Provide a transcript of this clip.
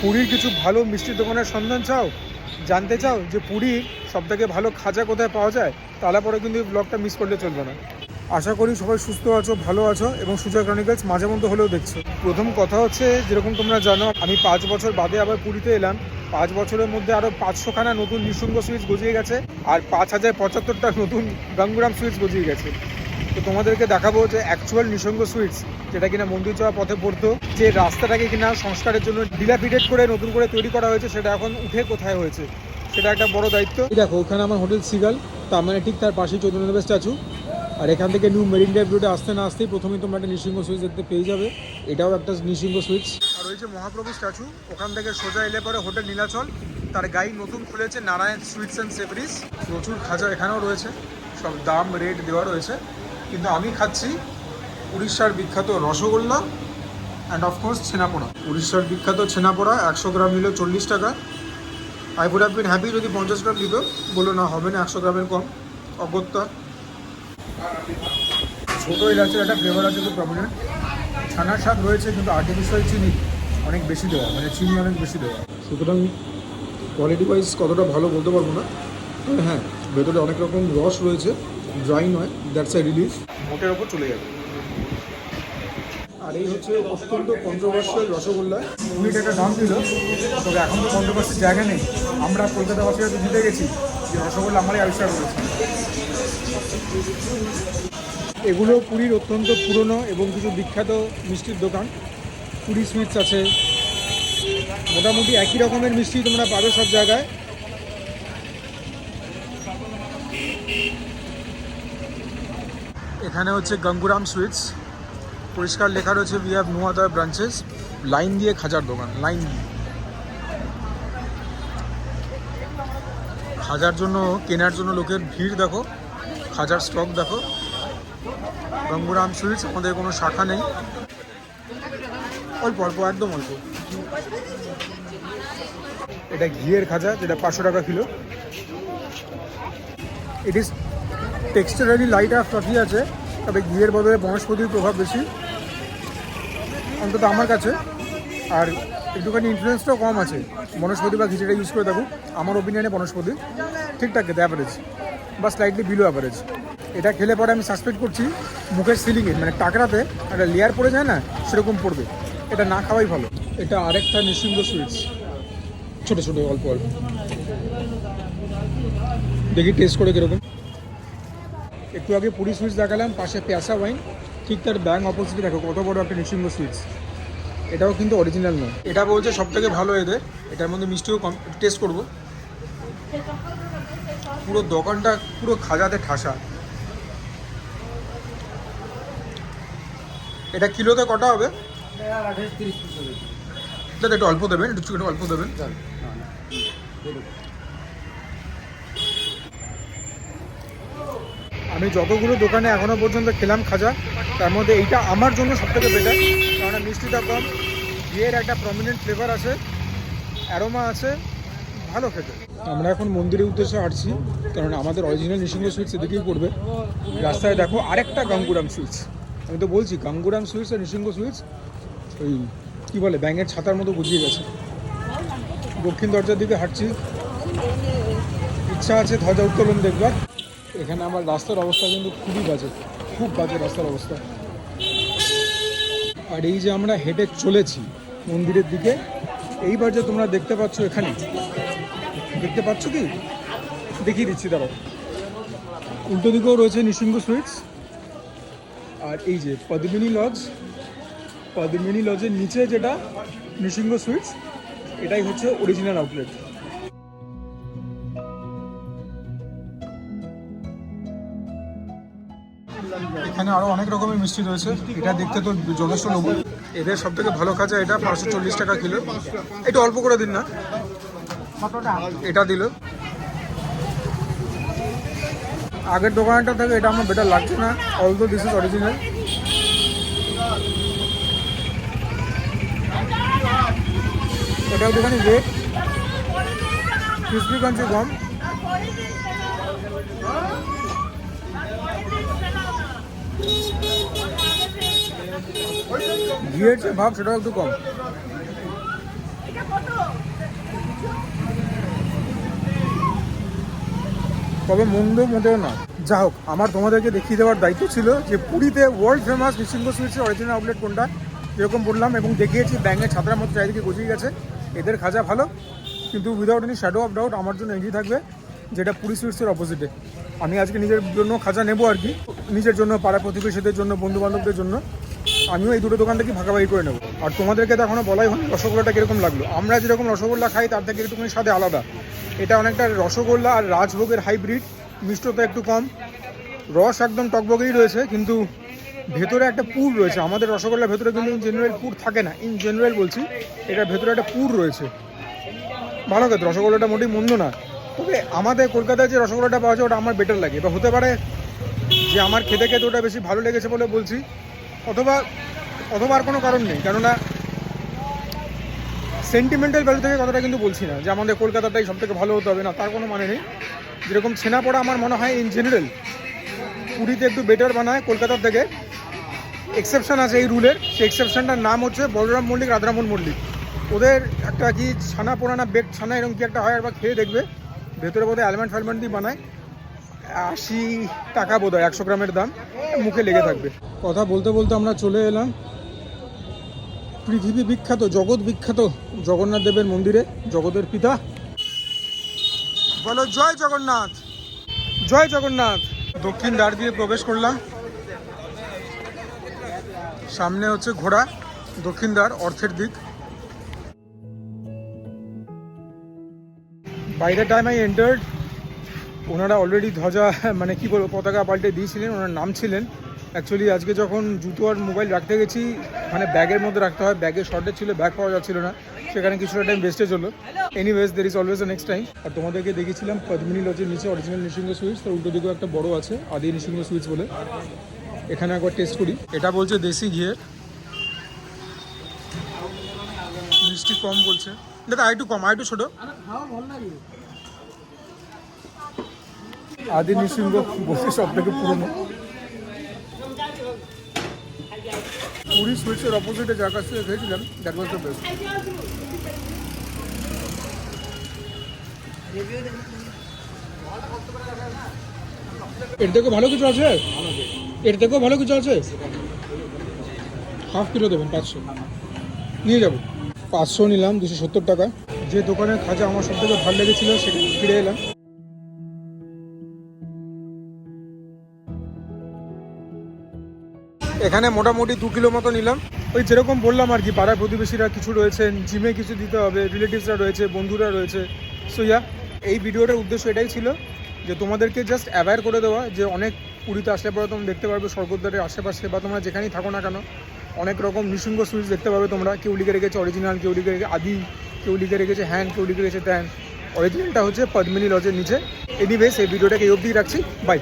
পুরীর কিছু ভালো মিষ্টির দোকানের সন্ধান চাও, জানতে চাও যে পুরীর সবথেকে ভালো খাজা কোথায় পাওয়া যায়, তাহলে পরে কিন্তু এই ব্লগটা মিস করলে চলবে না। আশা করি সবাই সুস্থ আছো, ভালো আছো এবং সুজয় ক্রনিকলস মাঝে মধ্যে হলেও দেখছো। প্রথম কথা হচ্ছে, যেরকম তোমরা জানো আমি 5 বছর বাদে আবার পুরীতে এলাম। 5 বছরের মধ্যে আরও 500খানা নতুন নিঃসঙ্গ সুইটস গজিয়ে গেছে, আর 5075টা নতুন গাঙ্গুরাম সুইটস গজিয়ে গেছে। তো তোমাদেরকে দেখাবো যে অ্যাকচুয়াল নিঃসঙ্গ সুইটস, যেটা কিনা মন্দির যাওয়ার পথে পড়তো, যে রাস্তাটাকে কিনা সংস্কারের জন্য ডিলাপিডেট করে নতুন করে তৈরি করা হয়েছে, সেটা এখন উঠে কোথায় হয়েছে, সেটা একটা বড় দায়িত্ব। দেখো ওখানে আমার হোটেল সিগাল, তার মানে ঠিক তার পাশেই চৈতন্যদেবের স্ট্যাচু। আর এখান থেকে নিউ মেরিন ড্রাইভ রোডে আসতে না আসতেই প্রথমেই তোমরা একটা নৃসিংহ সুইটস দেখতে পেয়ে যাবে। এটাও একটা নৃসিংহ সুইটস। আর ওই যে মহাপ্রভু স্ট্যাচু, ওখান থেকে সোজা এলে পরে হোটেল নীলাচল, তার গাড়ি নতুন খুলেছে নারায়ণ সুইটস অ্যান্ড সেভারিজ। প্রচুর খাজা এখানেও রয়েছে, সব দাম রেট দেওয়া রয়েছে। কিন্তু আমি খাচ্ছি উড়িষ্যার বিখ্যাত রসগোল্লা অ্যান্ড অফকোর্স ছেনাপোড়া। উড়িষ্যার বিখ্যাত ছেনাপোড়া 100 গ্রাম নিল 40 টাকা। I would have been happy যদি 50 গ্রাম দিত, বলো না হবে না 100 গ্রামের কম, অগত্যা। ছোটো এলাচের একটা ফ্লেভার আছে খুব প্রমিনেন্ট, ছানার স্বাদ রয়েছে, কিন্তু আর্টিফিশিয়াল চিনি অনেক বেশি দেওয়া, মানে চিনি অনেক বেশি দেওয়া। সুতরাং কোয়ালিটি ওয়াইজ কতটা ভালো বলতে পারবো না, তবে হ্যাঁ ভেতরে অনেক রকম রস রয়েছে, ড্রাই নয়, দ্যাটস আই রিলিফ। মোটের ওপর চলে যাবে। আর এই হচ্ছে অত্যন্ত কন্ট্রোভার্সিয়াল রসগোল্লা। 20 টাকা দাম দিল, তবে এখন তো কন্ট্রোভার্সির জায়গা নেই। আমরা কলকাতাবাসীরা তো জিতে গেছি যে রসগোল্লা আমারই আবিষ্কার করেছি। এগুলো পুরীর অত্যন্ত পুরনো এবং কিছু বিখ্যাত মিষ্টির দোকান। পুরী সুইটস আছে, মোটামুটি একই রকমের মিষ্টি তোমরা পাবে সব জায়গায়। এখানে হচ্ছে গাঙ্গুরাম সুইটস, পরিষ্কার লেখা রয়েছে we have no other branches. Line দিয়ে খাজার দোকান, লাইন দিয়ে খাজার জন্য, কেনার জন্য লোকের ভিড় দেখো, খাজার স্টক দেখো। গাঙ্গুরাম সুইটস আমাদের কোনো শাখা নেই, অল্প অল্প, একদম অল্প। এটা ঘিয়ের খাজা, যেটা 500 টাকা কিলো। ইট ইজ টেক্সচারালি লাইট আর ফ্লাফি আছে, তবে ঘিয়ের বদলে বনস্পতির প্রভাব বেশি, অন্তত আমার কাছে। আর একটুখানি ইনফ্লুয়েন্সটাও কম আছে, বনস্পতি বা ঘিচেটা ইউজ করে থাকুক। আমার ওপিনিয়নে বনস্পতি ঠিকঠাক খেতে, অ্যাভারেজ বা স্লাইটলি বিলো অ্যাভারেজ। এটা খেলে পরে আমি সাসপেক্ট করছি মুখের সিলিংয়ে, মানে টাকরাতে একটা লেয়ার পড়ে যায় না, সেরকম পড়বে। এটা না খাওয়াই ভালো। এটা আরেকটা নৃসিংহ সুইটস, ছোটো ছোটো, অল্প অল্প। দেখি টেস্ট করে কীরকম। একটু আগে পুরী সুইটস দেখালাম, পাশে প্যাসা ওয়াইন, ঠিক তার ব্যাং অপোজিটে দেখো কত বড় একটা নৃসিংহ সুইটস। এটাও কিন্তু অরিজিনাল নয়। এটা বলছে সব থেকে ভালো এদের, এটার মধ্যে মিষ্টিও কম। টেস্ট করবো। পুরো দোকানটা পুরো খাজাতে ঠাসা। এটা কিলোতে কটা হবে? দাদা একটু অল্প দেবেন, একটু অল্প দেবেন। আমি যতগুলো দোকানে এখনো পর্যন্ত খেলাম খাজা, তার মধ্যে এইটা আমার জন্য সবথেকে বেটার, কারণ মিষ্টিটা কম, ঘিয়ের একটা প্রমিনেন্ট ফ্লেভার আছে, অ্যারোমা আছে, ভালো খেতে। আমরা এখন মন্দিরের উদ্দেশ্যে হাঁটছি, কারণ আমাদের অরিজিনাল নৃসিংহ সুইটস এদিকেই পড়বে। রাস্তায় দেখো আরেকটা গাঙ্গুরাম সুইটস। আমি তো বলছি গাঙ্গুরাম সুইটস আর নৃসিংহ সুইটস ওই কী বলে ব্যাঙের ছাতার মতো গুজিয়ে গেছে। দক্ষিণ দরজার দিকে হাঁটছি, ইচ্ছা আছে ধ্বজা উত্তোলন দেখবার। এখানে আমার রাস্তার অবস্থা কিন্তু খুবই বাজে, খুব বাজে রাস্তার অবস্থা। আর এই যে আমরা হেঁটে চলেছি মন্দিরের দিকে, এইবার যে তোমরা দেখতে পাচ্ছ, এখানে দেখতে পাচ্ছ কি, দেখিয়ে দিচ্ছি দাঁড়াও। উল্টো দিকেও রয়েছে নৃসিংহ সুইটস, আর এই যে পদ্মিনী লজ, পদ্মিনী লজের নিচে যেটা নৃসিংহ সুইটস, এটাই হচ্ছে অরিজিনাল আউটলেট। এখানে আরও অনেক রকমের মিষ্টি রয়েছে, এটা দেখতে তো যথেষ্ট লোভনীয়। এদের সব থেকে ভালো খাজা এটা, 540 টাকা কিলো। একটু অল্প করে দিন না, এটা দিল। আগের দোকানটা থেকে এটা আমার বেটার লাগছে না, অলদো দিস ইজ অরিজিনাল। এটা দোকানে রেট ক্রিসপি ক্রাঞ্চি কম, ঘিয়ের যে ভাব সেটাও একটু কম। তবে মন্দ মোটেও না। যা হোক, আমার তোমাদেরকে দেখিয়ে দেওয়ার দায়িত্ব ছিল যে পুরীতে ওয়ার্ল্ড ফেমাস নৃসিংহ সুইটসের অরিজিনাল আউটলেট কোনটা, যেরকম বললাম, এবং দেখিয়েছি ব্যাঙের ছাত্রার মতো চারিদিকে গজিয়ে গেছে। এদের খাজা ভালো, কিন্তু without any shadow of doubt আমার জন্য এগিয়ে থাকবে যেটা পুরী সুইটসের অপোজিটে। আমি আজকে নিজের জন্য খাজা নেবো আর কি, নিজের জন্য, পাড়া প্রতিবেশীদের জন্য, বন্ধু বান্ধবদের জন্য। আমিও এই দুটো দোকান থেকে ভাগাভাগি করে নেবো। আর তোমাদেরকে তো এখনও বলাই হয়নি রসগোল্লাটা কীরকম লাগলো। আমরা যেরকম রসগোল্লা খাই তার থেকে একটুখানি স্বাদে আলাদা। এটা অনেকটা রসগোল্লা আর রাজভোগের হাইব্রিড, মিষ্টতা একটু কম, রস একদম টকবগেই রয়েছে, কিন্তু ভেতরে একটা পুর রয়েছে। আমাদের রসগোল্লার ভেতরে কিন্তু ইন জেনারেল পুর থাকে না, ইন জেনারেল বলছি, এটার ভেতরে একটা পুর রয়েছে। ভালো কথা, রসগোল্লাটা মোটেই মন্দ না। তবে আমাদের কলকাতায় যে রসগোল্লাটা পাওয়া যায় ওটা আমার বেটার লাগে, বা হতে পারে যে আমার খেতে খেতে ওটা বেশি ভালো লেগেছে বলে বলছি, অথবা আর কোনো কারণ নেই। কেননা সেন্টিমেন্টাল ভ্যালু থেকে কথাটা কিন্তু বলছি না যে আমাদের কলকাতাটাই সব থেকে ভালো হতে হবে, না, তার কোনো মানে নেই। যেরকম ছেনাপোড়া আমার মনে হয় ইন জেনারেল পুরীতে একটু বেটার বানায় কলকাতার থেকে। এক্সেপশন আছে এই রুলের, সেই এক্সেপশনটার নাম হচ্ছে বলরাম মল্লিক, রাধারমন মল্লিক। ওদের একটা কি ছানা পোড়া না বেক ছানা এরকম কি একটা হয়, একবার খেয়ে দেখবে। ভেতরে বোধহয় অ্যালমন্ড ফ্যালমন্ড দিয়ে বানায়। 80 টাকা বোধহয় 100 গ্রামের দাম, মুখে লেগে থাকবে। কথা বলতে বলতে আমরা চলে এলাম পৃথিবী বিখ্যাত, জগৎ বিখ্যাত জগন্নাথ দেবের মন্দিরে। জগতের পিতা, বলো জয় জগন্নাথ, জয় জগন্নাথ। দক্ষিণ দ্বার দিয়ে প্রবেশ করলাম, সামনে হচ্ছে ঘোড়া, দক্ষিণ দ্বার অর্থের দিক। By the time I entered, ওনারা অলরেডি ধ্বজা মানে কি বলবো পতাকা পাল্টে দিয়েছিলেন, ওনার নাম ছিলেন। অ্যাকচুয়ালি আজকে যখন জুতো আর মোবাইল রাখতে গেছি, মানে ব্যাগের মধ্যে রাখতে হয়, ব্যাগের শর্টেজ ছিল, ব্যাগ পাওয়া যাচ্ছিল না, সেখানে কিছুটা টাইম ওয়েস্টেজ হলো। Anyways, there is always next time. আর তোমাদেরকে দেখিয়েছিলাম পদ্মিনী লজের নিচে অরিজিনাল নৃসিংহ সুইটস, তার উল্টো দিকেও একটা বড় আছে আদি নৃসিংহ সুইটস বলে। এখানে একবার টেস্ট করি। এটা বলছে দেশি ঘিয়ের, মিষ্টি কম বলছে। দাদা আরেকটু কম, আরেকটু ছোটো। আদি নৃসিংহ বলছে সব থেকে পুরনো। পুরী সুইটসের অপোজিটে যার কাছ থেকে খেয়েছিলাম, দ্যাট ওয়াজ দ্য বেস্ট। এর থেকেও ভালো কিছু আছে, এর থেকেও ভালো কিছু আছে। হাফ কিলো দেবেন, 500 নিয়ে যাবো। 500 নিলাম, 270 টাকা। যে দোকানের খাজা আমার সব থেকে ভালো লেগেছিলো সেটা ফিরে এলাম। এখানে মোটামুটি 2 কিলো মতো নিলাম। ওই যেরকম বললাম আর কি, পাড়ার প্রতিবেশীরা কিছু রয়েছেন, জিমে কিছু দিতে হবে, রিলেটিভসরা রয়েছে, বন্ধুরা রয়েছে। সো ইয়া, এই ভিডিওটার উদ্দেশ্য এটাই ছিল যে তোমাদেরকে জাস্ট অ্যাওয়্যার করে দেওয়া যে অনেক পুরীতে আসলে পরে তোমরা দেখতে পারবে স্বর্গদ্বারের আশেপাশে, বা তোমরা যেখানেই থাকো না কেন, অনেক রকম নৃসিংহ সুইটস দেখতে পাবে তোমরা। কেউ লিখে রেখেছে অরিজিনাল, কেউ লিখে রেখেছে আদি, কেউ লিখে রেখেছে হ্যান, কেউ লিখে রেখেছে ত্যান। অরিজিনালটা হচ্ছে পদ্মিনী লজের নিচে। এনিওয়েজ, এই ভিডিওটাকে এই অবধি রাখছি। বাই।